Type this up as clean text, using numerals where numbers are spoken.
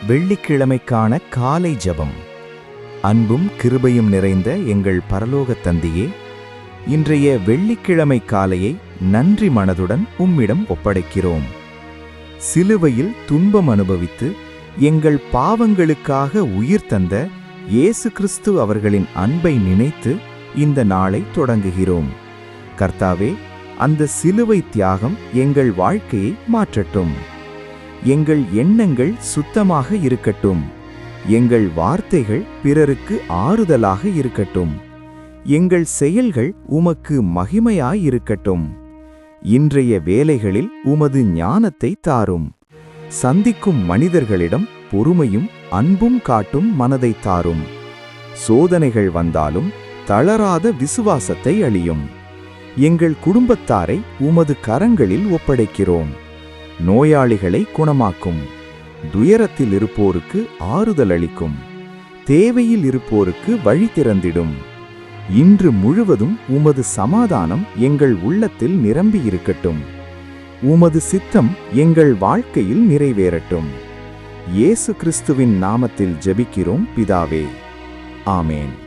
வெள்ளிக்கிழமைக்கான காலை ஜெபம். அன்பும் கிருபையும் நிறைந்த எங்கள் பரலோகத் தந்தையே, இன்றைய வெள்ளிக்கிழமை காலையை நன்றி மனதுடன் உம்மிடம் ஒப்படைக்கிறோம். சிலுவையில் துன்பம் அனுபவித்து எங்கள் பாவங்களுக்காக உயிர் தந்த இயேசு கிறிஸ்து அவர்களின் அன்பை நினைத்து இந்த நாளை தொடங்குகிறோம். கர்த்தாவே, அந்த சிலுவை தியாகம் எங்கள் வாழ்க்கையை மாற்றட்டும். எங்கள் எண்ணங்கள் சுத்தமாக இருக்கட்டும். எங்கள் வார்த்தைகள் பிறருக்கு ஆறுதலாக இருக்கட்டும். எங்கள் செயல்கள் உமக்கு மகிமையாயிருக்கட்டும். இன்றைய வேலைகளில் உமது ஞானத்தை தாரும். சந்திக்கும் மனிதர்களிடம் பொறுமையும் அன்பும் காட்டும் மனதை தாரும். சோதனைகள் வந்தாலும் தளராத விசுவாசத்தை அளியும். எங்கள் குடும்பத்தாரை உமது கரங்களில் ஒப்படைக்கிறோம். நோயாளிகளை குணமாக்கும். துயரத்தில் இருப்போருக்கு ஆறுதல் அளிக்கும். தேவையில் இருப்போருக்கு வழி திறந்திடும். இன்று முழுவதும் உமது சமாதானம் எங்கள் உள்ளத்தில் நிரம்பியிருக்கட்டும். உமது சித்தம் எங்கள் வாழ்க்கையில் நிறைவேறட்டும். இயேசு கிறிஸ்துவின் நாமத்தில் ஜெபிக்கிறோம் பிதாவே. ஆமேன்.